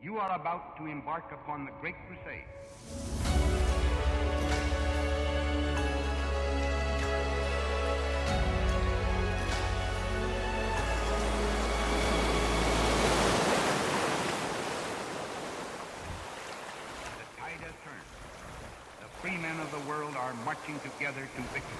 You are about to embark upon the Great Crusade. The tide has turned. The free men of the world are marching together to victory.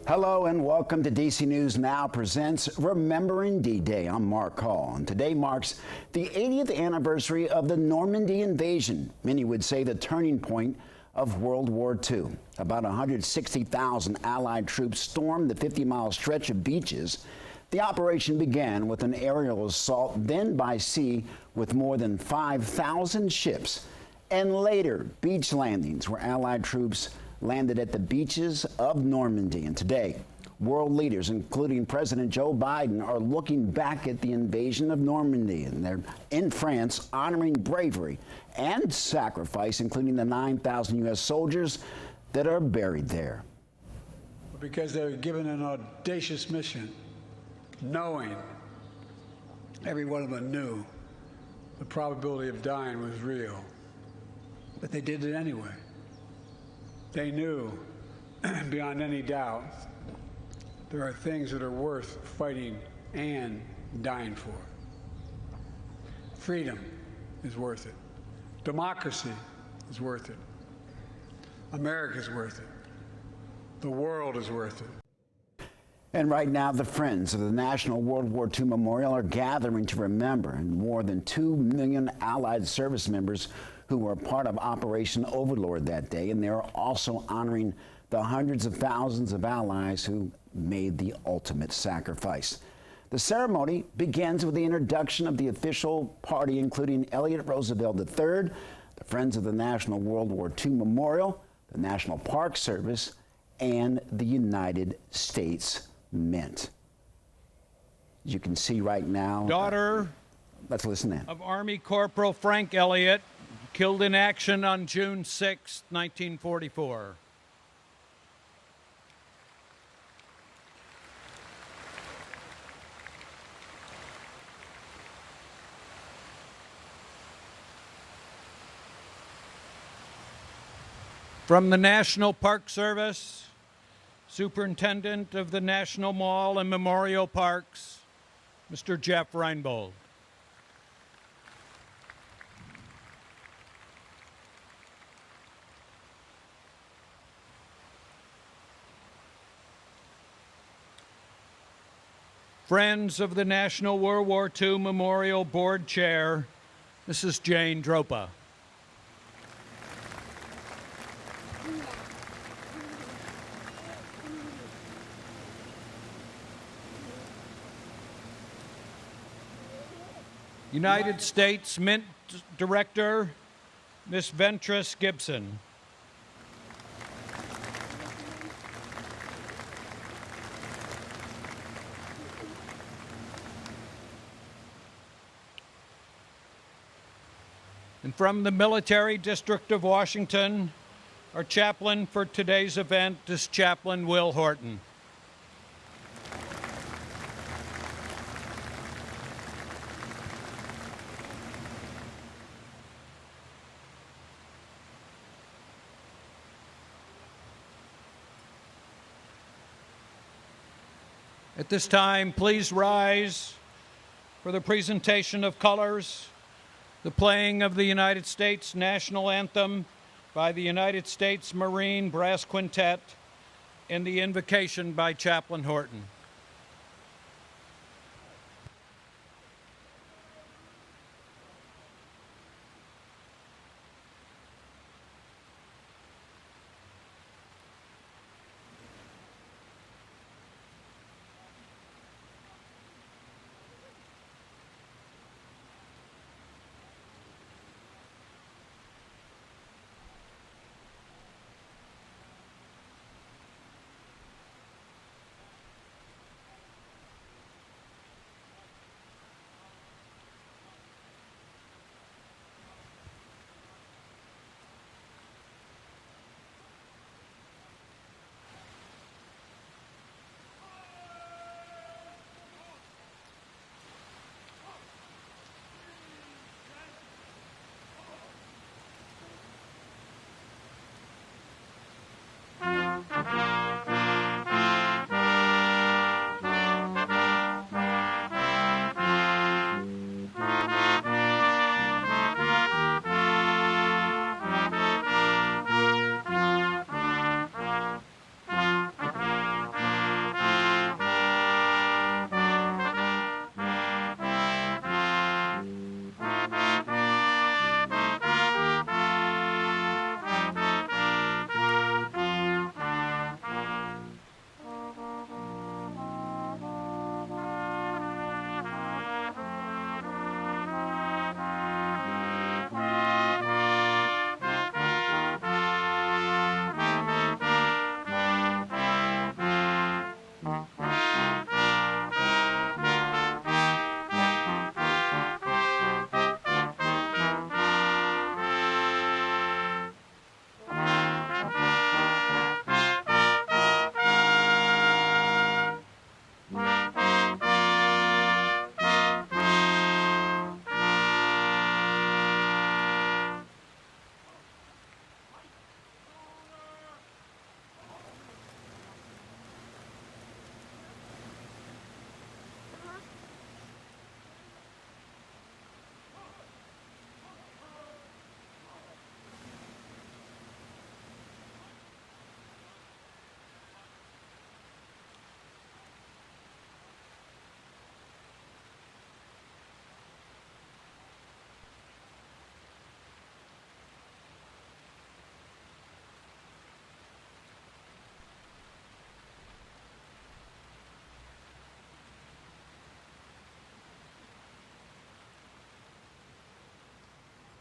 Hello and welcome to DC News Now presents Remembering D-Day. I'm Mark Hall, and today marks the 80th anniversary of the Normandy invasion. Many would say the turning point of World War II. About 160,000 Allied troops stormed the 50-mile stretch of beaches. The operation began with an aerial assault, then by sea with more than 5,000 ships, and later beach landings where Allied troops landed at the beaches of Normandy. And today, world leaders, including President Joe Biden, are looking back at the invasion of Normandy. And they're in France honoring bravery and sacrifice, including the 9,000 U.S. soldiers that are buried there. Because they were given an audacious mission, knowing, every one of them knew, the probability of dying was real. But they did it anyway. They knew, beyond any doubt, there are things that are worth fighting and dying for. Freedom is worth it. Democracy is worth it. America is worth it. The world is worth it. And right now, the Friends of the National World War II Memorial are gathering to remember more than 2 million Allied service members who were part of Operation Overlord that day, and they're also honoring the hundreds of thousands of allies who made the ultimate sacrifice. The ceremony begins with the introduction of the official party, including Elliott Roosevelt III, the Friends of the National World War II Memorial, the National Park Service, and the United States Mint. As you can see right now, daughter let's listen in. Of Army Corporal Frank Elliott, killed in action on June 6, 1944. From the National Park Service, Superintendent of the National Mall and Memorial Parks, Mr. Jeff Reinbold. Friends of the National World War II Memorial Board Chair, Mrs. Jane Dropa. United States Mint Director, Miss Ventress Gibson. And from the Military District of Washington, our chaplain for today's event is Chaplain Will Horton. At this time, please rise for the presentation of colors, the playing of the United States National Anthem by the United States Marine Brass Quintet, and the Invocation by Chaplain Horton.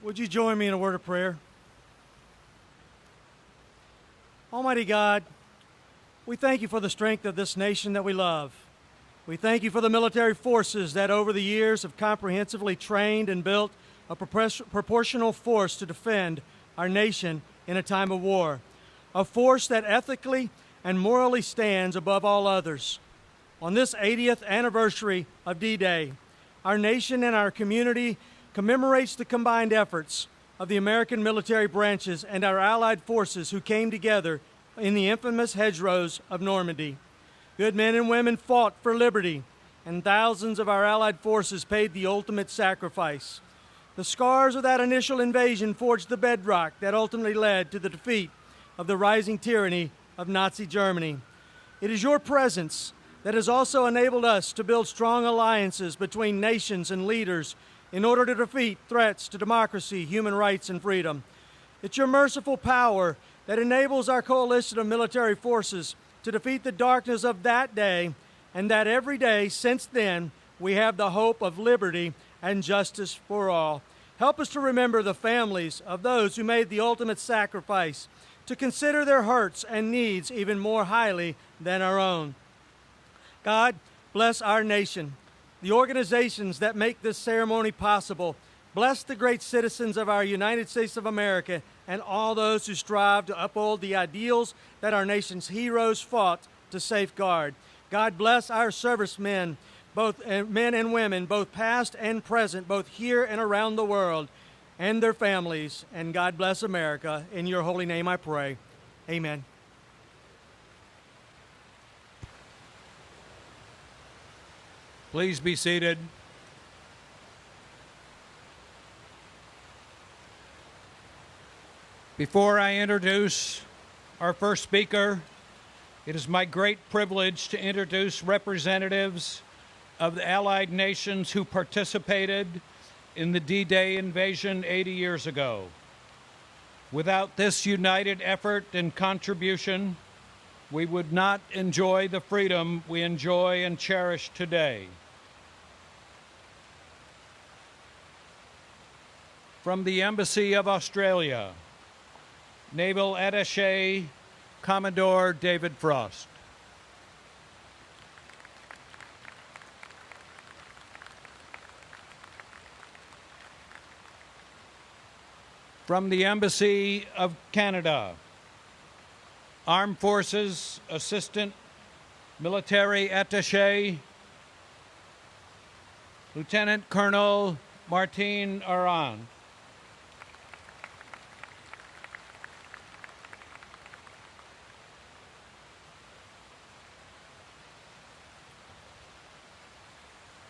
Would you join me in a word of prayer? Almighty God, we thank you for the strength of this nation that we love. We thank you for the military forces that over the years have comprehensively trained and built a proportional force to defend our nation in a time of war, a force that ethically and morally stands above all others. On this 80th anniversary of D-Day, our nation and our community commemorates the combined efforts of the American military branches and our allied forces who came together in the infamous hedgerows of Normandy. Good men and women fought for liberty, and thousands of our allied forces paid the ultimate sacrifice. The scars of that initial invasion forged the bedrock that ultimately led to the defeat of the rising tyranny of Nazi Germany. It is your presence that has also enabled us to build strong alliances between nations and leaders in order to defeat threats to democracy, human rights, and freedom. It's your merciful power that enables our coalition of military forces to defeat the darkness of that day, and that every day since then we have the hope of liberty and justice for all. Help us to remember the families of those who made the ultimate sacrifice, to consider their hurts and needs even more highly than our own. God, bless our nation, the organizations that make this ceremony possible. Bless the great citizens of our United States of America and all those who strive to uphold the ideals that our nation's heroes fought to safeguard. God bless our servicemen, both men and women, both past and present, both here and around the world, and their families. And God bless America. In your holy name I pray. Amen. Please be seated. Before I introduce our first speaker, it is my great privilege to introduce representatives of the Allied nations who participated in the D-Day invasion 80 years ago. Without this united effort and contribution, we would not enjoy the freedom we enjoy and cherish today. From the Embassy of Australia, Naval Attaché Commodore David Frost. From the Embassy of Canada, Armed Forces Assistant Military Attaché Lieutenant Colonel Martin Aran.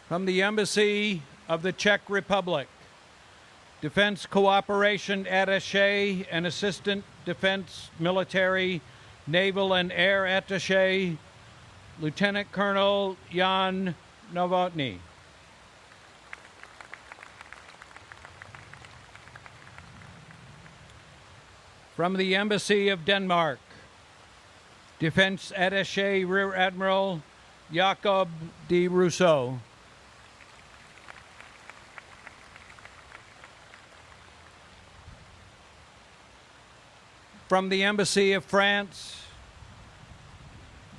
From the Embassy of the Czech Republic, Defense Cooperation Attaché and Assistant Defense Military, Naval and Air Attaché, Lieutenant Colonel Jan Novotny. From the Embassy of Denmark, Defense Attaché Rear Admiral Jacob de Rousseau. From the Embassy of France,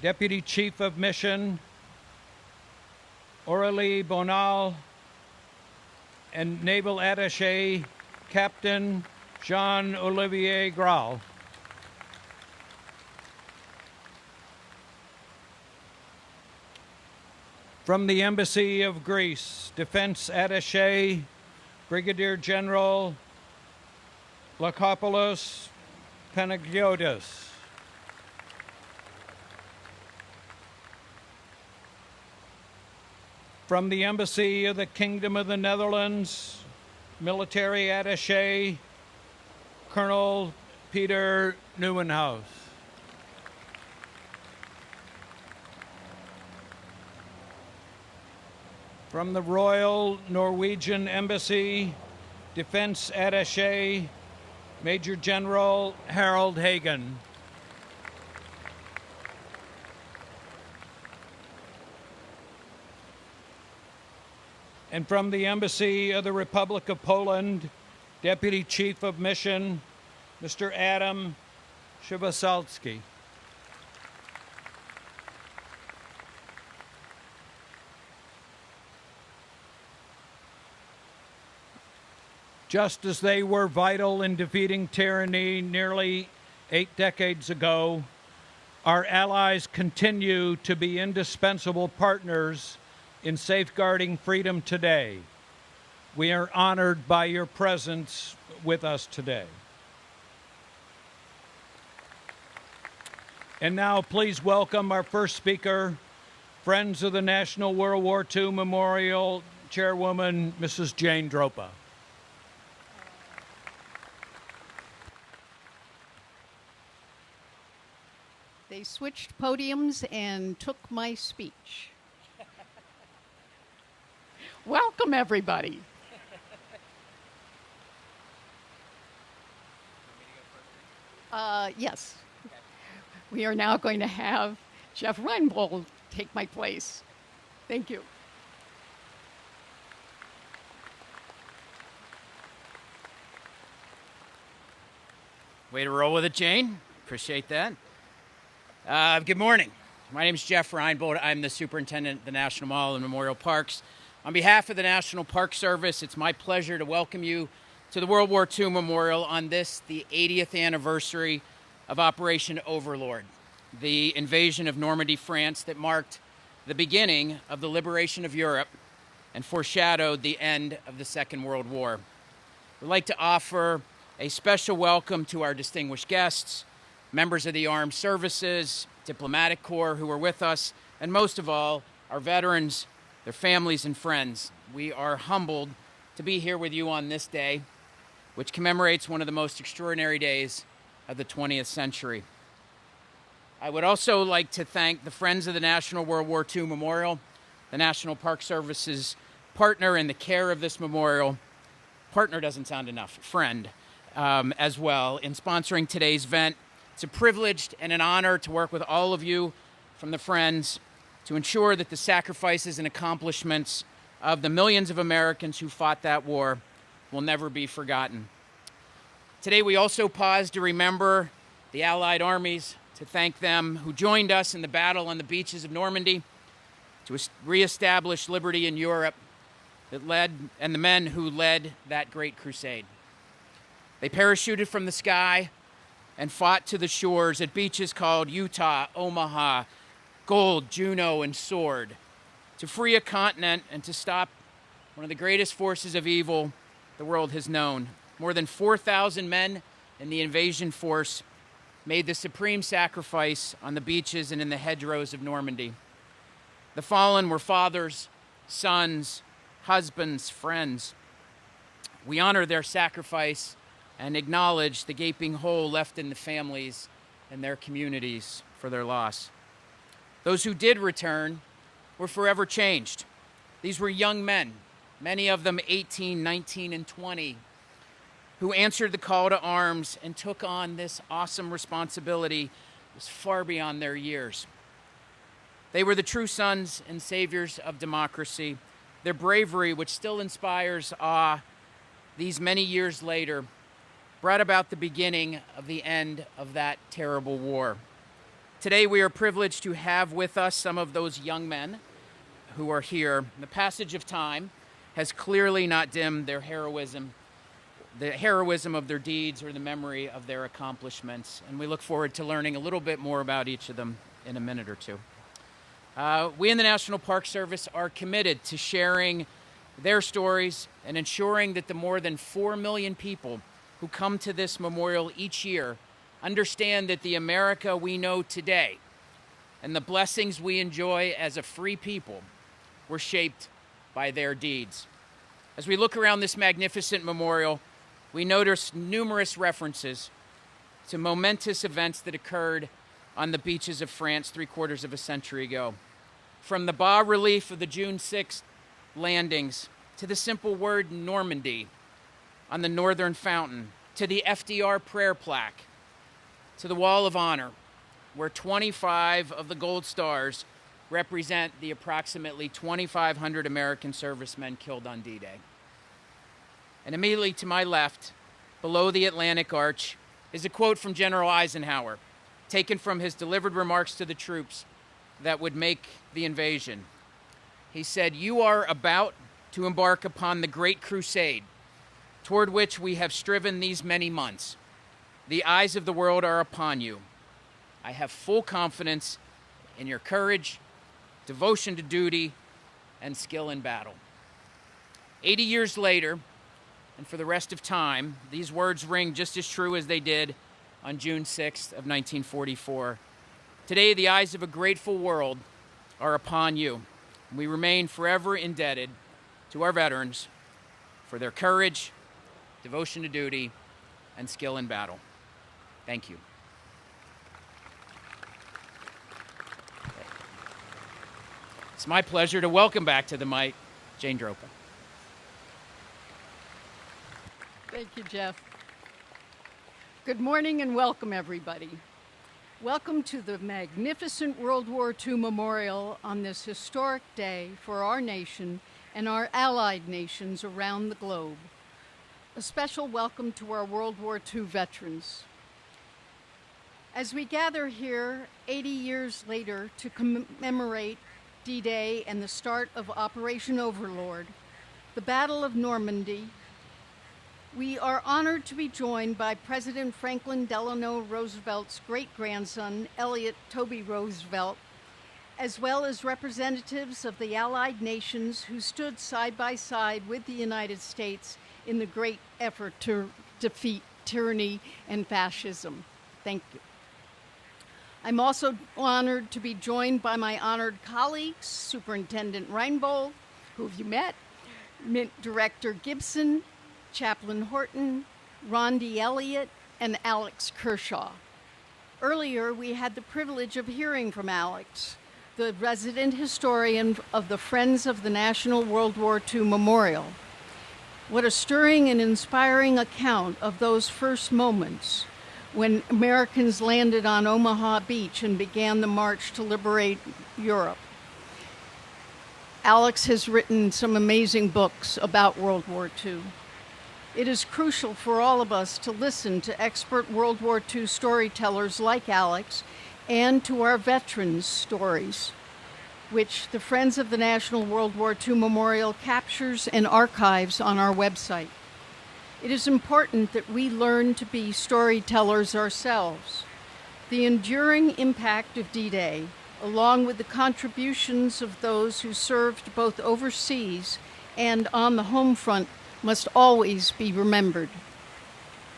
Deputy Chief of Mission Aurélie Bonal and Naval Attaché Captain Jean-Olivier Graal. From the Embassy of Greece, Defense Attaché Brigadier General Lakopoulos Panagiotis. From the Embassy of the Kingdom of the Netherlands, Military Attaché Colonel Peter Nieuwenhuis. From the Royal Norwegian Embassy, Defense Attaché Major General Harold Hagen. And from the Embassy of the Republic of Poland, Deputy Chief of Mission, Mr. Adam Shivasalsky. Just as they were vital in defeating tyranny nearly 8 decades ago, our allies continue to be indispensable partners in safeguarding freedom today. We are honored by your presence with us today. And now please welcome our first speaker, Friends of the National World War II Memorial Chairwoman, Mrs. Jane Dropa. They switched podiums and took my speech. Welcome, everybody. Yes. We are now going to have Jeff Reinbold take my place. Thank you. Way to roll with it, Jane. Appreciate that. Good morning. My name is Jeff Reinbold. I'm the Superintendent of the National Mall and Memorial Parks. On behalf of the National Park Service, it's my pleasure to welcome you to the World War II Memorial on this, the 80th anniversary of Operation Overlord, the invasion of Normandy, France that marked the beginning of the liberation of Europe and foreshadowed the end of the Second World War. We'd like to offer a special welcome to our distinguished guests, members of the armed services, diplomatic corps who are with us, and most of all, our veterans, their families and friends. We are humbled to be here with you on this day, which commemorates one of the most extraordinary days of the 20th century. I would also like to thank the Friends of the National World War II Memorial, the National Park Service's partner in the care of this memorial. Partner doesn't sound enough, friend, as well, in sponsoring today's event. It's a privilege and an honor to work with all of you from the Friends to ensure that the sacrifices and accomplishments of the millions of Americans who fought that war will never be forgotten. Today we also pause to remember the Allied armies, to thank them who joined us in the battle on the beaches of Normandy, to reestablish liberty in Europe, and the men who led that great crusade. They parachuted from the sky and fought to the shores at beaches called Utah, Omaha, Gold, Juneau, and Sword, to free a continent and to stop one of the greatest forces of evil the world has known. More than 4,000 men in the invasion force made the supreme sacrifice on the beaches and in the hedgerows of Normandy. The fallen were fathers, sons, husbands, friends. We honor their sacrifice and acknowledge the gaping hole left in the families and their communities for their loss. Those who did return were forever changed. These were young men, many of them 18, 19, and 20, who answered the call to arms and took on this awesome responsibility that was far beyond their years. They were the true sons and saviors of democracy. Their bravery, which still inspires awe these many years later, brought about the beginning of the end of that terrible war. Today we are privileged to have with us some of those young men who are here. The passage of time has clearly not dimmed their heroism, the heroism of their deeds or the memory of their accomplishments, and we look forward to learning a little bit more about each of them in a minute or two. We in the National Park Service are committed to sharing their stories and ensuring that the more than 4 million people who come to this memorial each year understand that the America we know today and the blessings we enjoy as a free people were shaped by their deeds. As we look around this magnificent memorial, we notice numerous references to momentous events that occurred on the beaches of France 3/4 of a century ago. From the bas-relief of the June 6th landings to the simple word Normandy on the Northern Fountain, to the FDR prayer plaque, to the Wall of Honor, where 25 of the gold stars represent the approximately 2,500 American servicemen killed on D-Day. And immediately to my left, below the Atlantic Arch, is a quote from General Eisenhower, taken from his delivered remarks to the troops that would make the invasion. He said, "You are about to embark upon the great crusade toward which we have striven these many months. The eyes of the world are upon you. I have full confidence in your courage, devotion to duty, and skill in battle." 80 years later, and for the rest of time, these words ring just as true as they did on June 6th of 1944. Today, the eyes of a grateful world are upon you. We remain forever indebted to our veterans for their courage, devotion to duty, and skill in battle. Thank you. It's my pleasure to welcome back to the mic Jane Dropa. Thank you, Jeff. Good morning and welcome, everybody. Welcome to the magnificent World War II Memorial on this historic day for our nation and our allied nations around the globe. A special welcome to our World War II veterans. As we gather here 80 years later to commemorate D-Day and the start of Operation Overlord, the Battle of Normandy, we are honored to be joined by President Franklin Delano Roosevelt's great-grandson, Elliott Toby Roosevelt, as well as representatives of the Allied nations who stood side by side with the United States in the great effort to defeat tyranny and fascism. Thank you. I'm also honored to be joined by my honored colleagues, Superintendent Reinbold, who have you met, Mint Director Gibson, Chaplain Horton, Rondi Elliott, and Alex Kershaw. Earlier, we had the privilege of hearing from Alex, the resident historian of the Friends of the National World War II Memorial. What a stirring and inspiring account of those first moments when Americans landed on Omaha Beach and began the march to liberate Europe. Alex has written some amazing books about World War II. It is crucial for all of us to listen to expert World War II storytellers like Alex and to our veterans' stories, which the Friends of the National World War II Memorial captures and archives on our website. It is important that we learn to be storytellers ourselves. The enduring impact of D-Day, along with the contributions of those who served both overseas and on the home front, must always be remembered.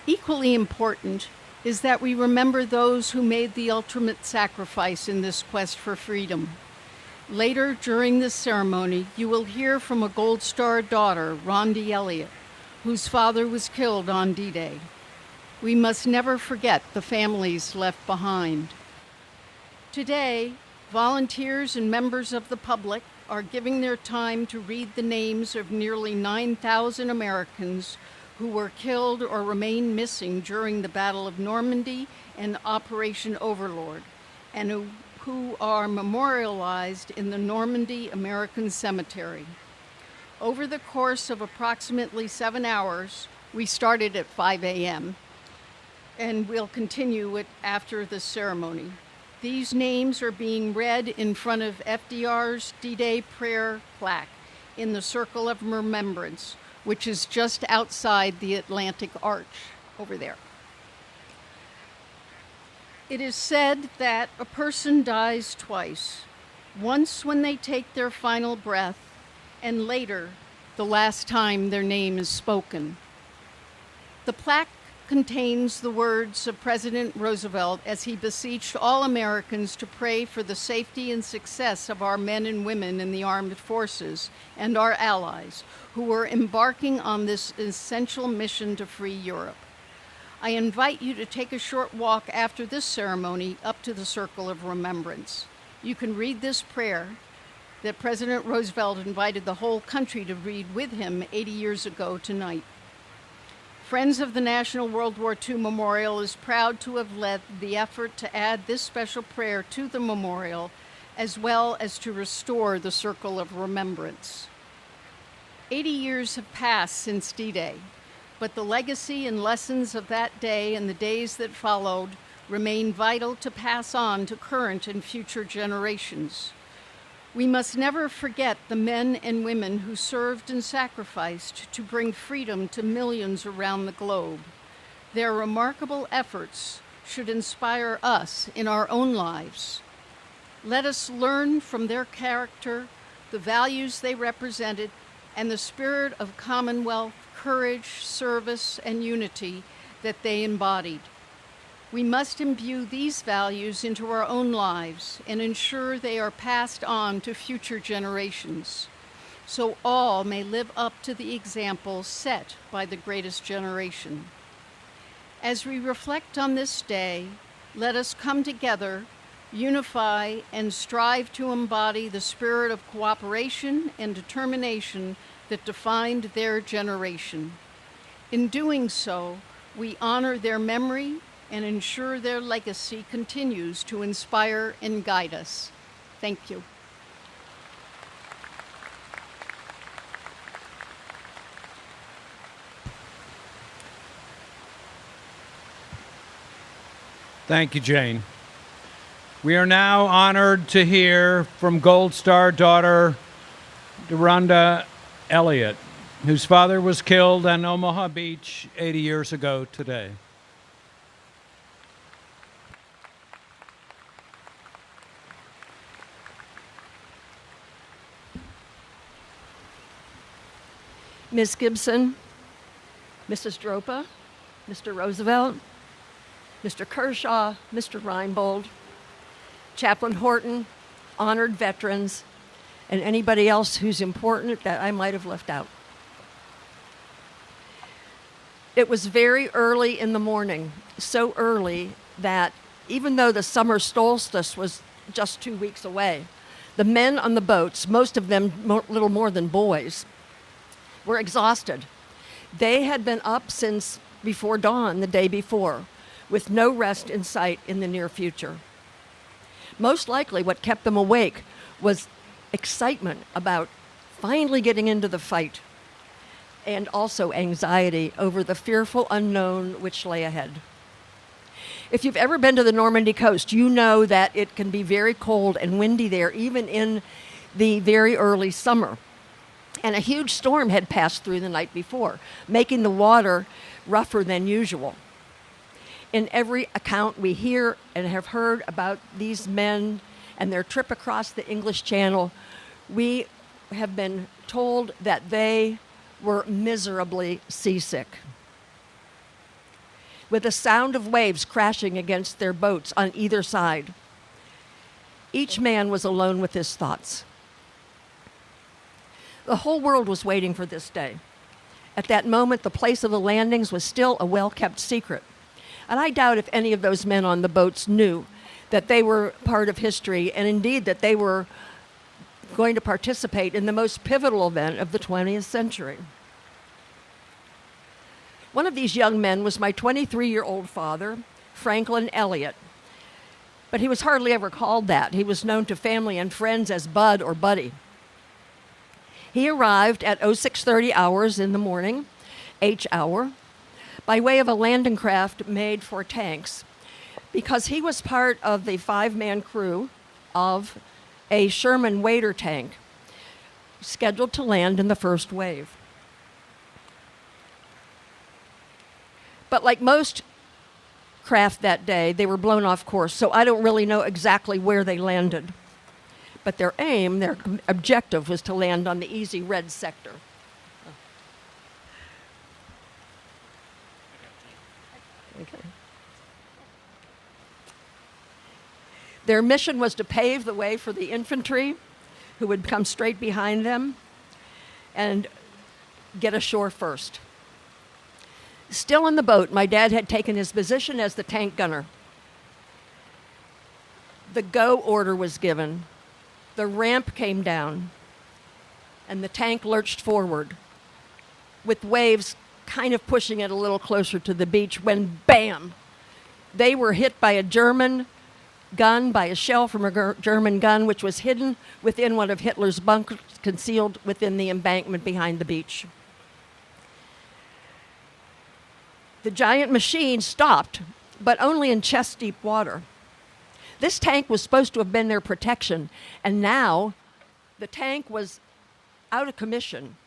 Equally important is that we remember those who made the ultimate sacrifice in this quest for freedom. Later during this ceremony, you will hear from a Gold Star daughter, Rondi Elliott, whose father was killed on D-Day. We must never forget the families left behind. Today, volunteers and members of the public are giving their time to read the names of nearly 9,000 Americans who were killed or remain missing during the Battle of Normandy and Operation Overlord, and who are memorialized in the Normandy American Cemetery. Over the course of approximately 7 hours, we started at 5 a.m., and we'll continue it after the ceremony. These names are being read in front of FDR's D-Day prayer plaque in the Circle of Remembrance, which is just outside the Atlantic Arch over there. It is said that a person dies twice, once when they take their final breath, and later, the last time their name is spoken. The plaque contains the words of President Roosevelt as he beseeched all Americans to pray for the safety and success of our men and women in the armed forces and our allies who were embarking on this essential mission to free Europe. I invite you to take a short walk after this ceremony up to the Circle of Remembrance. You can read this prayer that President Roosevelt invited the whole country to read with him 80 years ago tonight. Friends of the National World War II Memorial is proud to have led the effort to add this special prayer to the memorial, as well as to restore the Circle of Remembrance. 80 years have passed since D-Day, but the legacy and lessons of that day and the days that followed remain vital to pass on to current and future generations. We must never forget the men and women who served and sacrificed to bring freedom to millions around the globe. Their remarkable efforts should inspire us in our own lives. Let us learn from their character, the values they represented, and the spirit of commonwealth, courage, service, and unity that they embodied. We must imbue these values into our own lives and ensure they are passed on to future generations, so all may live up to the example set by the greatest generation. As we reflect on this day, let us come together, unify, and strive to embody the spirit of cooperation and determination that defined their generation. In doing so, we honor their memory and ensure their legacy continues to inspire and guide us. Thank you. Thank you, Jane. We are now honored to hear from Gold Star daughter Deronda Elliott, whose father was killed on Omaha Beach 80 years ago today. Ms. Gibson, Mrs. Dropa, Mr. Roosevelt, Mr. Kershaw, Mr. Reinbold, Chaplain Horton, honored veterans, and anybody else who's important that I might have left out. It was very early in the morning, so early that even though the summer solstice was just 2 weeks away, the men on the boats, most of them little more than boys, were exhausted. They had been up since before dawn the day before, with no rest in sight in the near future. Most likely what kept them awake was excitement about finally getting into the fight, and also anxiety over the fearful unknown which lay ahead. If you've ever been to the Normandy coast, you know that it can be very cold and windy there, even in the very early summer. And a huge storm had passed through the night before, making the water rougher than usual. In every account we hear and have heard about these men and their trip across the English Channel, we have been told that they were miserably seasick. With the sound of waves crashing against their boats on either side, each man was alone with his thoughts. The whole world was waiting for this day. At that moment, the place of the landings was still a well-kept secret. And I doubt if any of those men on the boats knew that they were part of history, and indeed that they were going to participate in the most pivotal event of the 20th century. One of these young men was my 23-year-old father, Franklin Elliott. But he was hardly ever called that. He was known to family and friends as Bud or Buddy. He arrived at 0630 hours in the morning, H hour, by way of a landing craft made for tanks, because he was part of the 5-man crew of a Sherman wader tank scheduled to land in the first wave. But like most craft that day, they were blown off course, so I don't really know exactly where they landed. But their aim, their objective, was to land on the easy red sector. Okay. Their mission was to pave the way for the infantry, who would come straight behind them, and get ashore first. Still on the boat, my dad had taken his position as the tank gunner. The go order was given. The ramp came down, and the tank lurched forward, with waves kind of pushing it a little closer to the beach, when bam! They were hit by a German gun, by a shell from a German gun, which was hidden within one of Hitler's bunkers, concealed within the embankment behind the beach. The giant machine stopped, but only in chest-deep water. This tank was supposed to have been their protection, and now the tank was out of commission,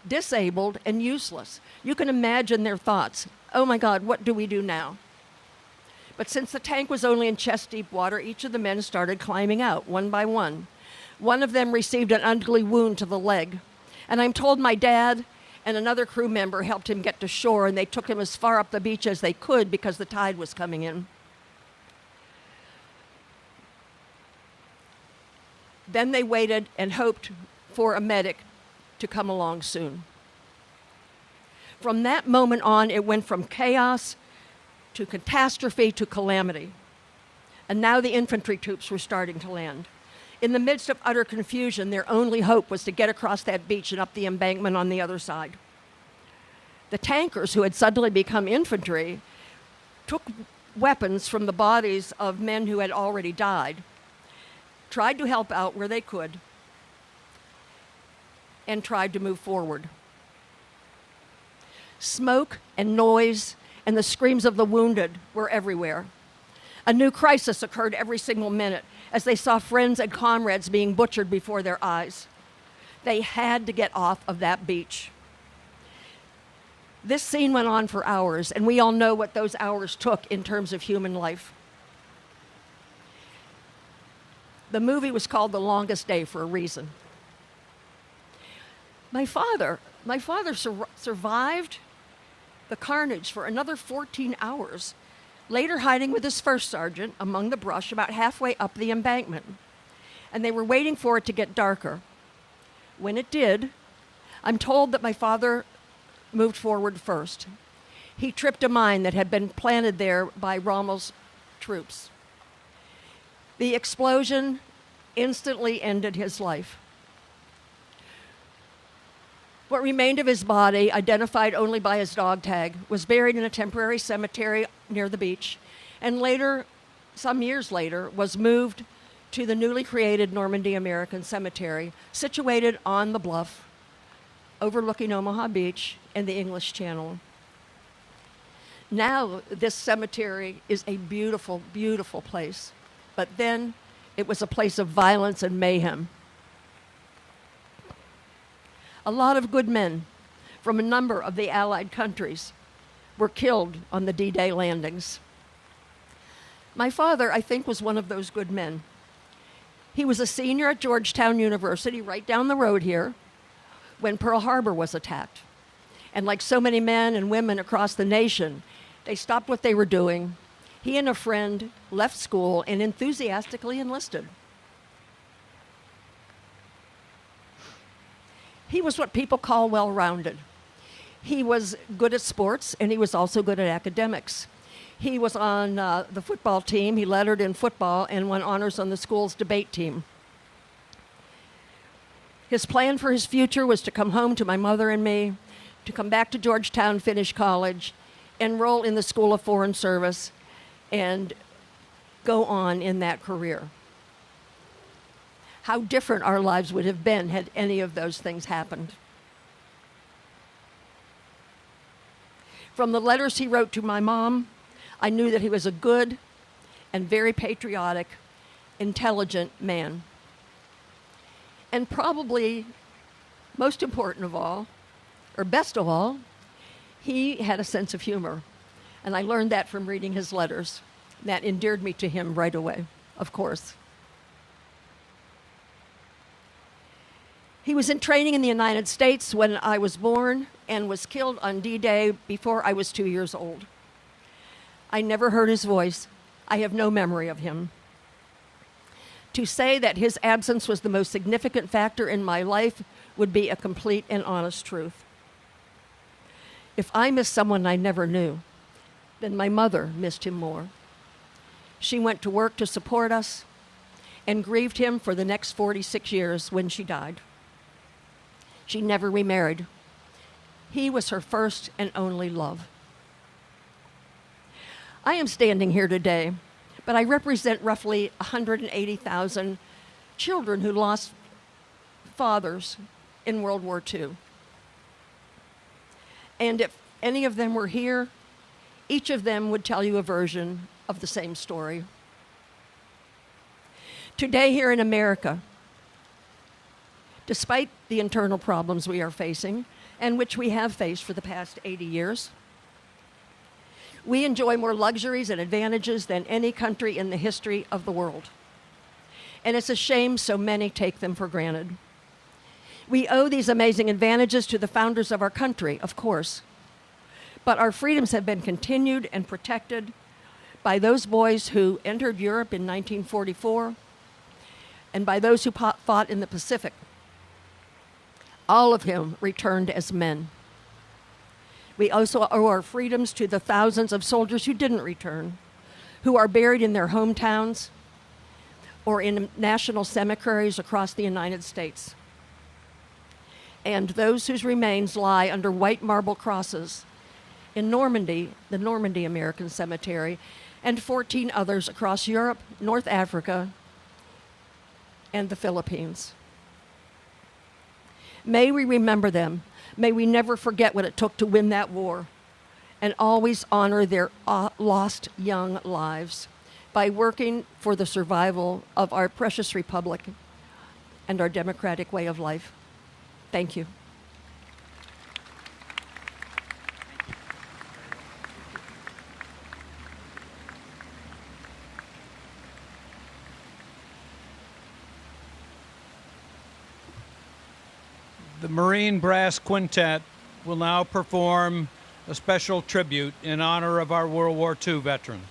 disabled, and useless. You can imagine their thoughts. Oh my God, what do we do now? But since the tank was only in chest-deep water, each of the men started climbing out, one by one. One of them received an ugly wound to the leg, and I'm told my dad and another crew member helped him get to shore, and they took him as far up the beach as they could because the tide was coming in. Then they waited and hoped for a medic to come along soon. From that moment on, it went from chaos to catastrophe to calamity. And now the infantry troops were starting to land. In the midst of utter confusion, their only hope was to get across that beach and up the embankment on the other side. The tankers, who had suddenly become infantry, took weapons from the bodies of men who had already died, tried to help out where they could, and tried to move forward. Smoke and noise and the screams of the wounded were everywhere. A new crisis occurred every single minute as they saw friends and comrades being butchered before their eyes. They had to get off of that beach. This scene went on for hours, and we all know what those hours took in terms of human life. The movie was called The Longest Day for a reason. My father survived the carnage for another 14 hours, later hiding with his first sergeant among the brush about halfway up the embankment. And they were waiting for it to get darker. When it did, I'm told that my father moved forward first. He tripped a mine that had been planted there by Rommel's troops. The explosion instantly ended his life. What remained of his body, identified only by his dog tag, was buried in a temporary cemetery near the beach, and later, some years later, was moved to the newly created Normandy American Cemetery, situated on the bluff overlooking Omaha Beach and the English Channel. Now, this cemetery is a beautiful, beautiful place, but then it was a place of violence and mayhem. A lot of good men from a number of the Allied countries were killed on the D-Day landings. My father, I think, was one of those good men. He was a senior at Georgetown University, right down the road here, when Pearl Harbor was attacked. And like so many men and women across the nation, they stopped what they were doing. He and a friend left school and enthusiastically enlisted. He was what people call well-rounded. He was good at sports, and he was also good at academics. He was on the football team. He lettered in football and won honors on the school's debate team. His plan for his future was to come home to my mother and me, to come back to Georgetown, finish college, enroll in the School of Foreign Service, and go on in that career. How different our lives would have been had any of those things happened. From the letters he wrote to my mom, I knew that he was a good and very patriotic, intelligent man. And probably most important of all, or best of all, he had a sense of humor. And I learned that from reading his letters. That endeared me to him right away, of course. He was in training in the United States when I was born and was killed on D-Day before I was 2 years old. I never heard his voice. I have no memory of him. To say that his absence was the most significant factor in my life would be a complete and honest truth. If I missed someone I never knew, then my mother missed him more. She went to work to support us and grieved him for the next 46 years when she died. She never remarried. He was her first and only love. I am standing here today, but I represent roughly 180,000 children who lost fathers in World War II. And if any of them were here Each of them would tell you a version of the same story. Today here in America, despite the internal problems we are facing, and which we have faced for the past 80 years, we enjoy more luxuries and advantages than any country in the history of the world. And it's a shame so many take them for granted. We owe these amazing advantages to the founders of our country, of course, but our freedoms have been continued and protected by those boys who entered Europe in 1944 and by those who fought in the Pacific, all of whom returned as men. We also owe our freedoms to the thousands of soldiers who didn't return, who are buried in their hometowns or in national cemeteries across the United States, and those whose remains lie under white marble crosses in Normandy, the Normandy American Cemetery, and 14 others across Europe, North Africa, and the Philippines. May we remember them. May we never forget what it took to win that war, and always honor their lost young lives by working for the survival of our precious republic and our democratic way of life. Thank you. The Marine Brass Quintet will now perform a special tribute in honor of our World War II veterans.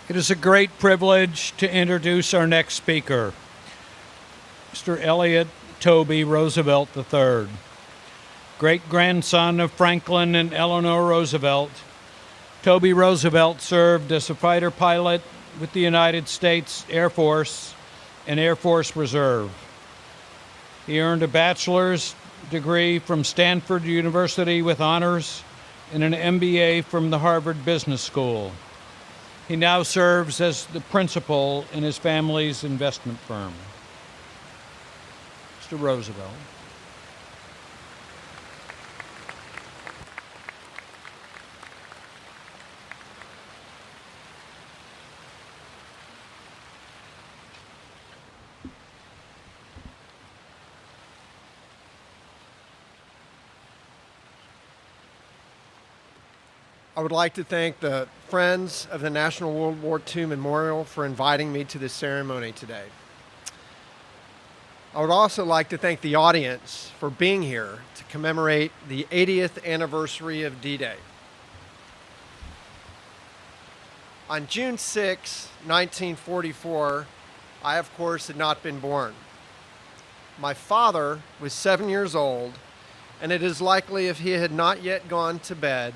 It is a great privilege to introduce our next speaker, Mr. Elliott Toby Roosevelt III, great-grandson of Franklin and Eleanor Roosevelt. Toby Roosevelt served as a fighter pilot with the United States Air Force and Air Force Reserve. He earned a bachelor's degree from Stanford University with honors and an MBA from the Harvard Business School. He now serves as the principal in his family's investment firm. Mr. Roosevelt. I would like to thank the Friends of the National World War II Memorial for inviting me to this ceremony today. I would also like to thank the audience for being here to commemorate the 80th anniversary of D-Day. On June 6, 1944, I, of course, had not been born. My father was 7 years old, and it is likely if he had not yet gone to bed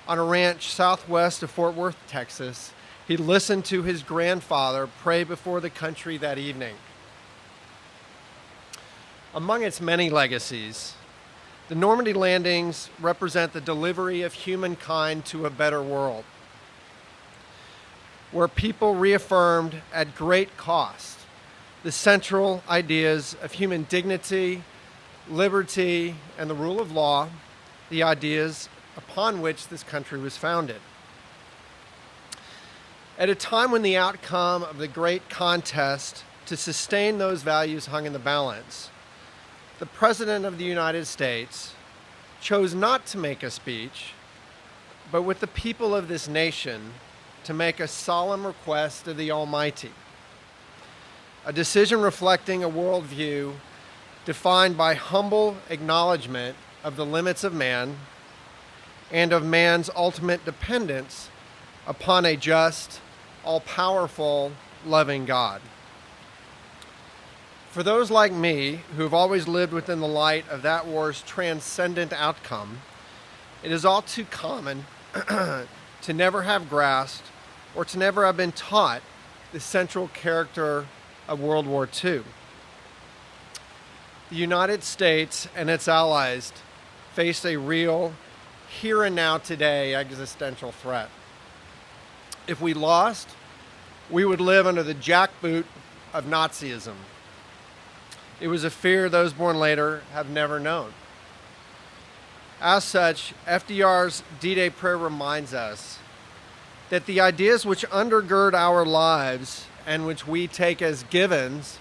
on a ranch southwest of Fort Worth, Texas, he listened to his grandfather pray before the country that evening. Among its many legacies, the Normandy landings represent the delivery of humankind to a better world, where people reaffirmed at great cost the central ideas of human dignity, liberty, and the rule of law, the ideas upon which this country was founded. At a time when the outcome of the great contest to sustain those values hung in the balance, the President of the United States chose not to make a speech, but with the people of this nation to make a solemn request of the Almighty, a decision reflecting a worldview defined by humble acknowledgement of the limits of man and of man's ultimate dependence upon a just, all-powerful, loving God. For those like me, who have always lived within the light of that war's transcendent outcome, it is all too common to never have grasped or to never have been taught the central character of World War II. The United States and its allies faced a real, here and now today, existential threat. If we lost, we would live under the jackboot of Nazism. It was a fear those born later have never known. As such, FDR's D-Day prayer reminds us that the ideas which undergird our lives and which we take as givens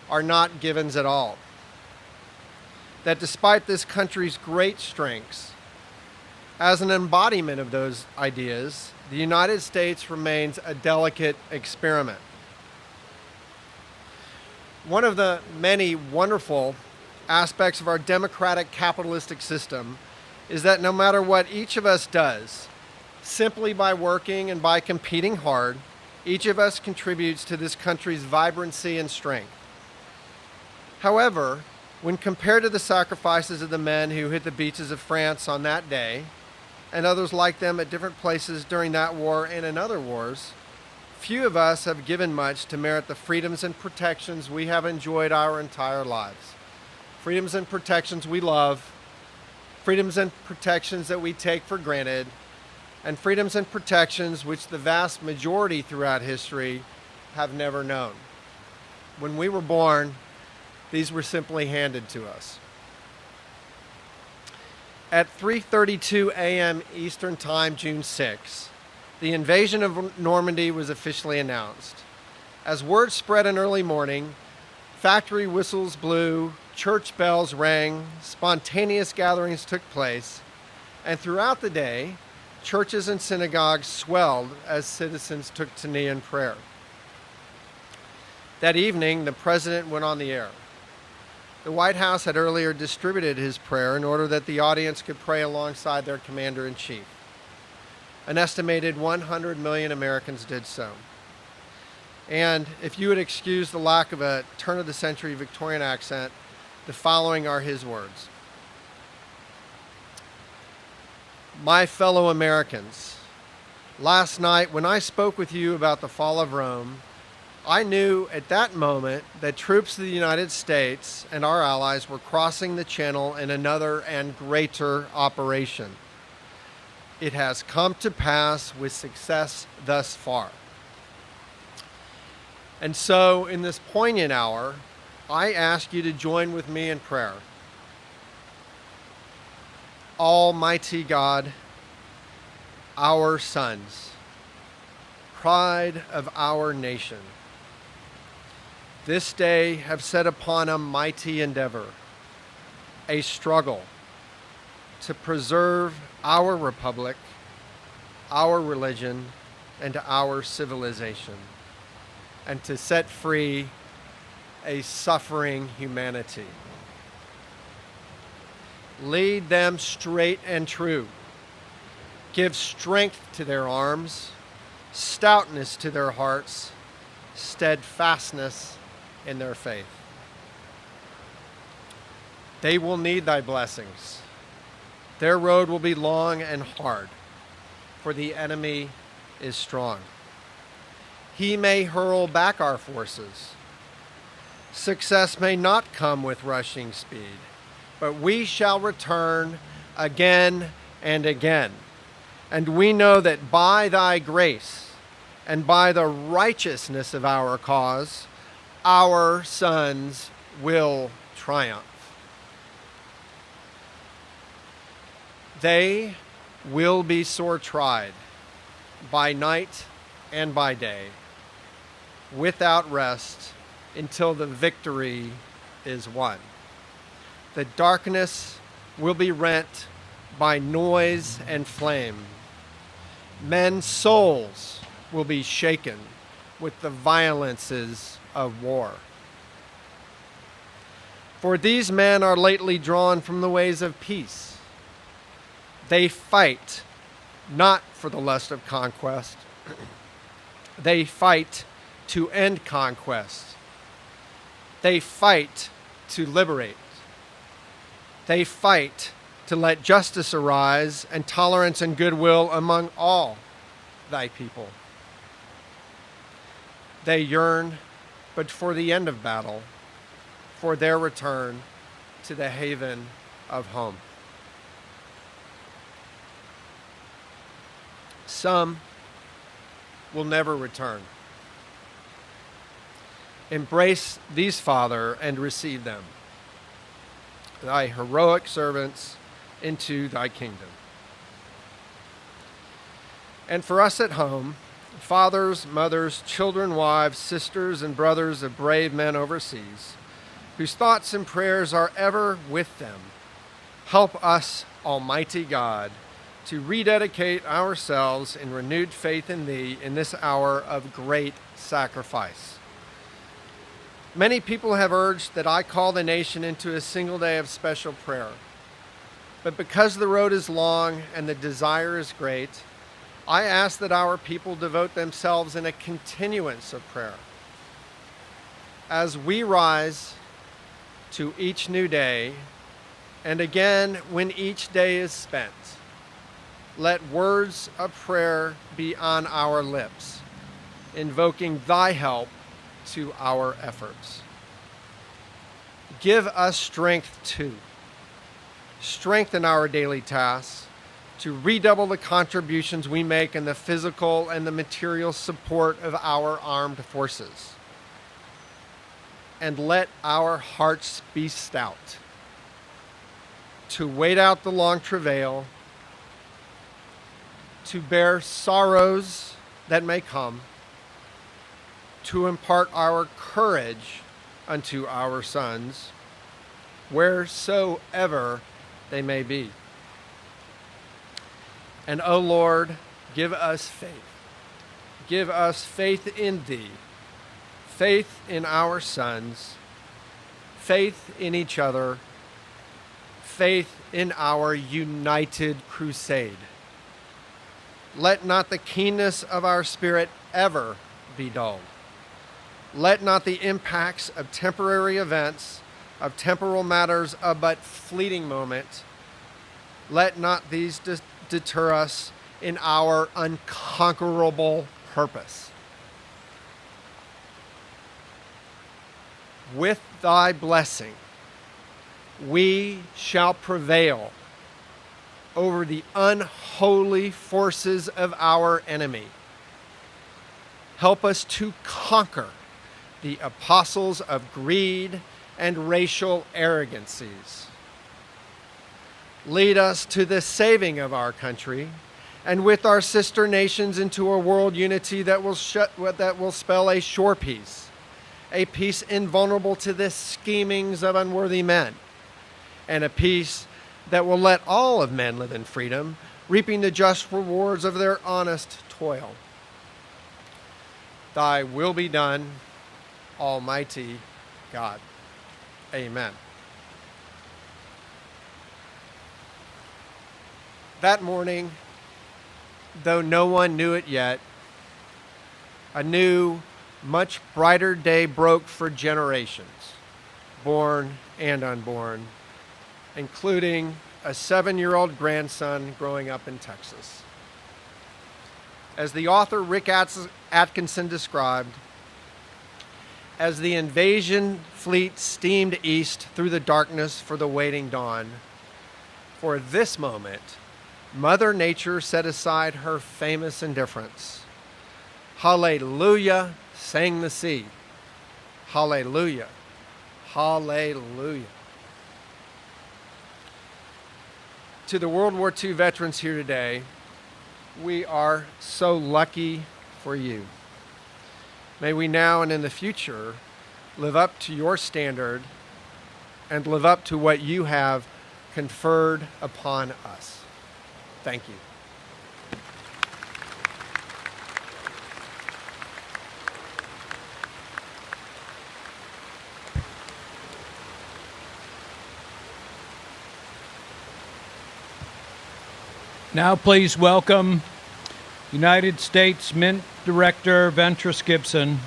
are not givens at all. That despite this country's great strengths, as an embodiment of those ideas, the United States remains a delicate experiment. One of the many wonderful aspects of our democratic capitalistic system is that no matter what each of us does, simply by working and by competing hard, each of us contributes to this country's vibrancy and strength. However, when compared to the sacrifices of the men who hit the beaches of France on that day, and others like them at different places during that war and in other wars, few of us have given much to merit the freedoms and protections we have enjoyed our entire lives. Freedoms and protections we love, freedoms and protections that we take for granted, and freedoms and protections which the vast majority throughout history have never known. When we were born, these were simply handed to us. At 3:32 a.m. Eastern Time, June 6, the invasion of Normandy was officially announced. As word spread in early morning, factory whistles blew, church bells rang, spontaneous gatherings took place, and throughout the day, churches and synagogues swelled as citizens took to knee in prayer. That evening, the president went on the air. The White House had earlier distributed his prayer in order that the audience could pray alongside their commander-in-chief. An estimated 100 million Americans did so. And if you would excuse the lack of a turn-of-the-century Victorian accent, the following are his words. My fellow Americans, last night when I spoke with you about the fall of Rome, I knew at that moment that troops of the United States and our allies were crossing the channel in another and greater operation. It has come to pass with success thus far. And so, in this poignant hour, I ask you to join with me in prayer. Almighty God, our sons, pride of our nation, this day have set upon a mighty endeavor, a struggle to preserve our republic our religion and our civilization, and to set free a suffering humanity. Lead them straight and true. Give strength to their arms, stoutness to their hearts, steadfastness in their faith. They will need thy blessings. Their road will be long and hard, for the enemy is strong. He may hurl back our forces. Success may not come with rushing speed, but we shall return again and again. And we know that by thy grace and by the righteousness of our cause, our sons will triumph. They will be sore tried by night and by day, without rest, until the victory is won. The darkness will be rent by noise and flame. Men's souls will be shaken with the violences of war. For these men are lately drawn from the ways of peace. They fight not for the lust of conquest. They fight to end conquest. They fight to liberate. They fight to let justice arise and tolerance and goodwill among all thy people. They yearn but for the end of battle, for their return to the haven of home. Some will never return. Embrace these, Father, and receive them, thy heroic servants, into thy kingdom. And for us at home, fathers, mothers, children, wives, sisters, and brothers of brave men overseas, whose thoughts and prayers are ever with them, help us, Almighty God, to rededicate ourselves in renewed faith in thee in this hour of great sacrifice. Many people have urged that I call the nation into a single day of special prayer. But because the road is long and the desire is great, I ask that our people devote themselves in a continuance of prayer. As we rise to each new day, and again when each day is spent, let words of prayer be on our lips, invoking thy help to our efforts. Give us strength too. Strengthen our daily tasks to redouble the contributions we make in the physical and the material support of our armed forces. And let our hearts be stout to wait out the long travail, to bear sorrows that may come, to impart our courage unto our sons, wheresoever they may be. And, O Lord, give us faith. Give us faith in thee, faith in our sons, faith in each other, faith in our united crusade. Let not the keenness of our spirit ever be dulled. Let not the impacts of temporary events, of temporal matters, of but fleeting moment, let not these deter us in our unconquerable purpose. With thy blessing, we shall prevail over the unholy forces of our enemy. Help us to conquer the apostles of greed and racial arrogancies. Lead us to the saving of our country, and with our sister nations into a world unity that will spell a sure peace, a peace invulnerable to the schemings of unworthy men, and a peace that will let all of men live in freedom, reaping the just rewards of their honest toil. Thy will be done, Almighty God. Amen. That morning, though no one knew it yet, a new, much brighter day broke for generations, born and unborn, including a 7-year-old grandson growing up in Texas. As the author Rick Atkinson described, as the invasion fleet steamed east through the darkness for the waiting dawn, for this moment, Mother Nature set aside her famous indifference. Hallelujah, sang the sea. Hallelujah, hallelujah. To the World War II veterans here today, we are so lucky for you. May we now and in the future live up to your standard and live up to what you have conferred upon us. Thank you. Now please welcome United States Mint Director Ventris Gibson,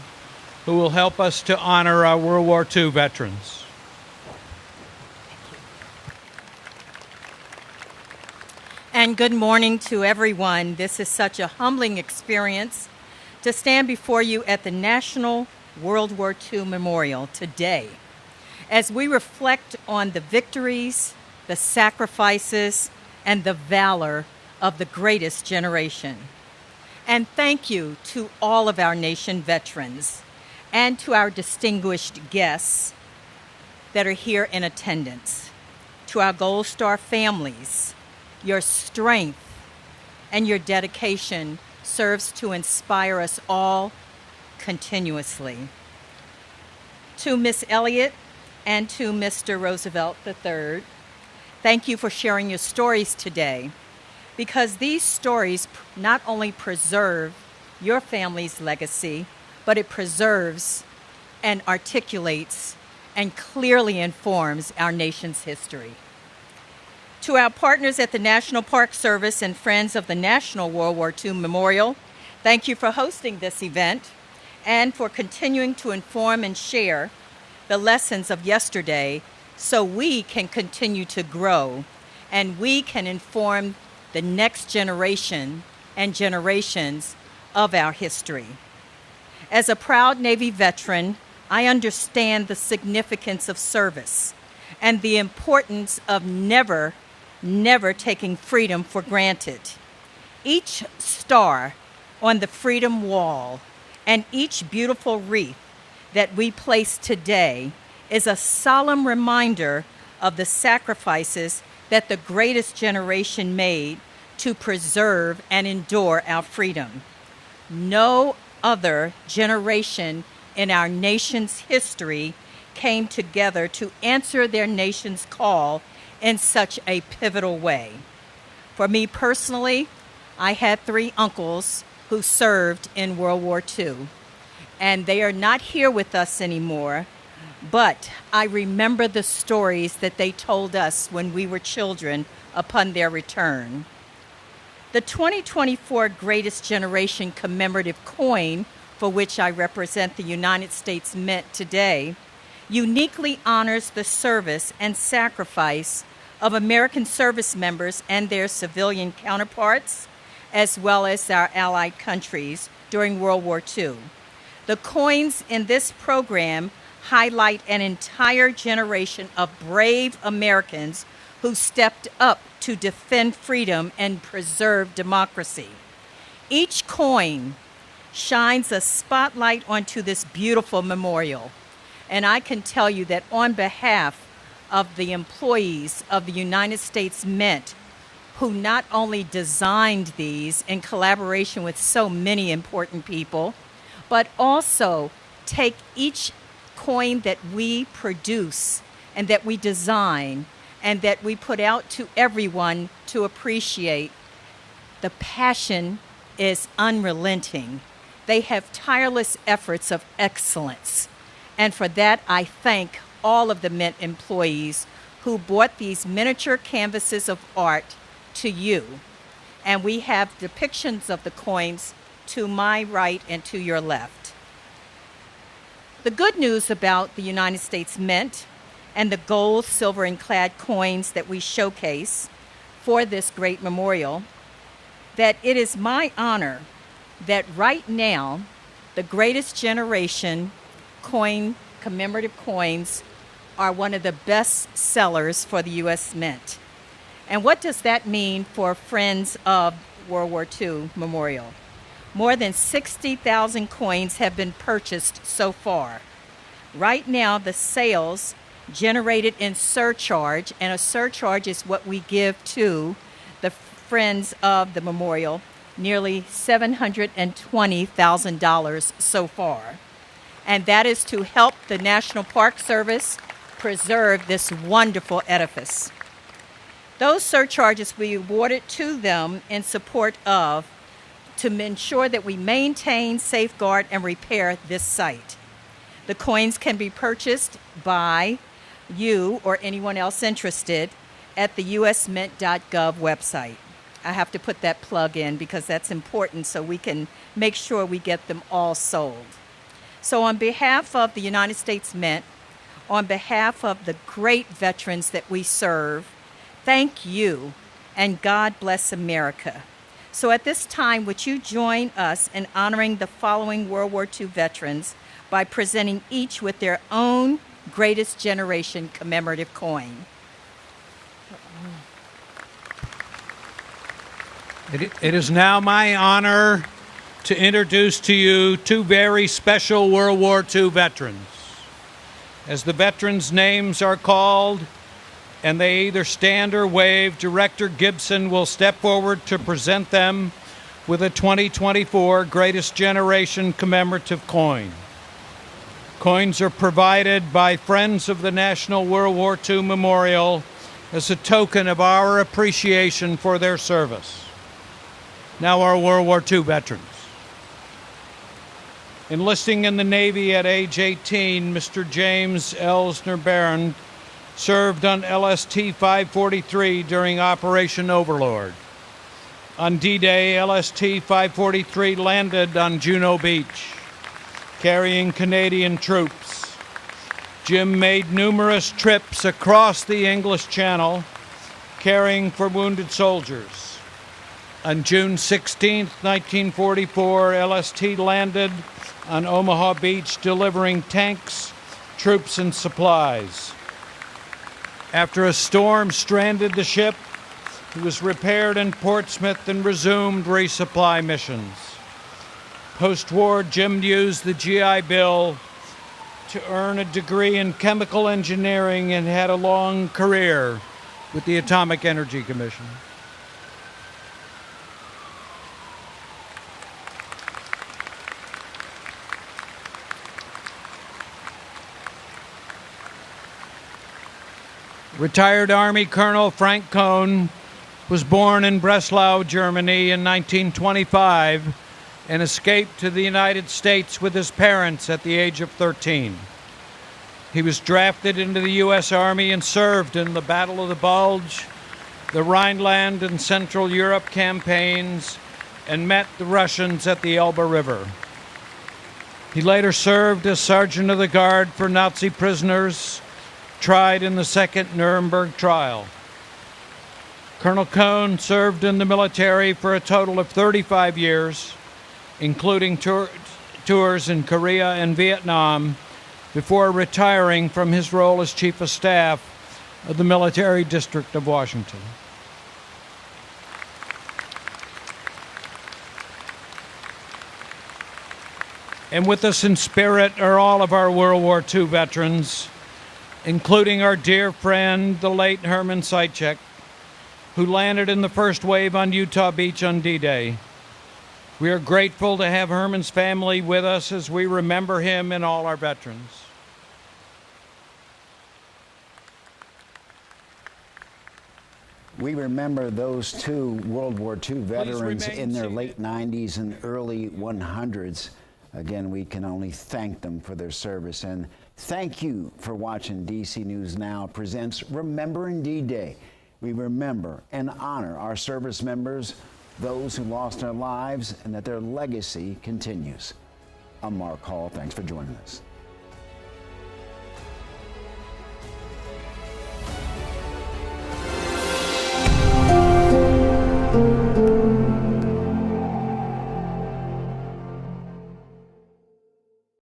who will help us to honor our World War II veterans. And good morning to everyone. This is such a humbling experience to stand before you at the National World War II Memorial today as we reflect on the victories, the sacrifices, and the valor of the greatest generation. And thank you to all of our nation veterans and to our distinguished guests that are here in attendance. To our Gold Star families, your strength and your dedication serves to inspire us all continuously. To Miss Elliott and to Mr. Roosevelt III, thank you for sharing your stories today, because these stories not only preserve your family's legacy, but it preserves and articulates and clearly informs our nation's history. To our partners at the National Park Service and friends of the National World War II Memorial, thank you for hosting this event and for continuing to inform and share the lessons of yesterday so we can continue to grow and we can inform the next generation and generations of our history. As a proud Navy veteran, I understand the significance of service and the importance of never taking freedom for granted. Each star on the Freedom Wall and each beautiful wreath that we place today is a solemn reminder of the sacrifices that the greatest generation made to preserve and endure our freedom. No other generation in our nation's history came together to answer their nation's call in such a pivotal way. For me personally, I had 3 uncles who served in World War II, and they are not here with us anymore, but I remember the stories that they told us when we were children upon their return. The 2024 Greatest Generation commemorative coin, for which I represent the United States Mint today, uniquely honors the service and sacrifice of American service members and their civilian counterparts, as well as our allied countries during World War II. The coins in this program highlight an entire generation of brave Americans who stepped up to defend freedom and preserve democracy. Each coin shines a spotlight onto this beautiful memorial, and I can tell you that on behalf of the employees of the United States Mint, who not only designed these in collaboration with so many important people, but also take each coin that we produce and that we design and that we put out to everyone to appreciate The passion is unrelenting. They have tireless efforts of excellence. And for that, I thank all of the Mint employees who brought these miniature canvases of art to you. And we have depictions of the coins to my right and to your left. The good news about the United States Mint and the gold, silver, and clad coins that we showcase for this great memorial, that it is my honor that right now, the greatest generation commemorative coins are one of the best sellers for the U.S. Mint. And what does that mean for Friends of World War II Memorial? More than 60,000 coins have been purchased so far. Right now, the sales generated in surcharge, and a surcharge is what we give to the Friends of the Memorial, nearly $720,000 so far. And that is to help the National Park Service preserve this wonderful edifice. Those surcharges we awarded to them in support of to ensure that we maintain, safeguard, and repair this site. The coins can be purchased by you or anyone else interested at the usmint.gov website. I have to put that plug in because that's important so we can make sure we get them all sold. So on behalf of the United States Mint, on behalf of the great veterans that we serve, thank you, and God bless America. So at this time, would you join us in honoring the following World War II veterans by presenting each with their own greatest generation commemorative coin? It is now my honor to introduce to you two very special World War II veterans. As the veterans' names are called, and they either stand or wave, Director Gibson will step forward to present them with a 2024 Greatest Generation commemorative coin. Coins are provided by Friends of the National World War II Memorial as a token of our appreciation for their service. Now our World War II veterans. Enlisting in the Navy at age 18, Mr. James Elsner Barron served on LST 543 during Operation Overlord. On D-Day, LST 543 landed on Juno Beach, carrying Canadian troops. Jim made numerous trips across the English Channel, caring for wounded soldiers. On June 16, 1944, LST landed on Omaha Beach, delivering tanks, troops, and supplies. After a storm stranded the ship, it was repaired in Portsmouth and resumed resupply missions. Post-war, Jim used the GI Bill to earn a degree in chemical engineering and had a long career with the Atomic Energy Commission. Retired Army Colonel Frank Cohn was born in Breslau, Germany in 1925 and escaped to the United States with his parents at the age of 13. He was drafted into the U.S. Army and served in the Battle of the Bulge, the Rhineland and Central Europe campaigns, and met the Russians at the Elbe River. He later served as Sergeant of the Guard for Nazi prisoners, tried in the Second Nuremberg trial. Colonel Cohn served in the military for a total of 35 years, including tours in Korea and Vietnam, before retiring from his role as Chief of Staff of the Military District of Washington. And with us in spirit are all of our World War II veterans, including our dear friend, the late Herman Seichek, who landed in the first wave on Utah Beach on D-Day. We are grateful to have Herman's family with us as we remember him and all our veterans. We remember those two World War II veterans remain in their seated. late 90s and early 100s. Again, we can only thank them for their service. And thank you for watching DC News Now presents Remembering D-Day. We remember and honor our service members, those who lost their lives, and that their legacy continues. I'm Mark Hall. Thanks for joining us.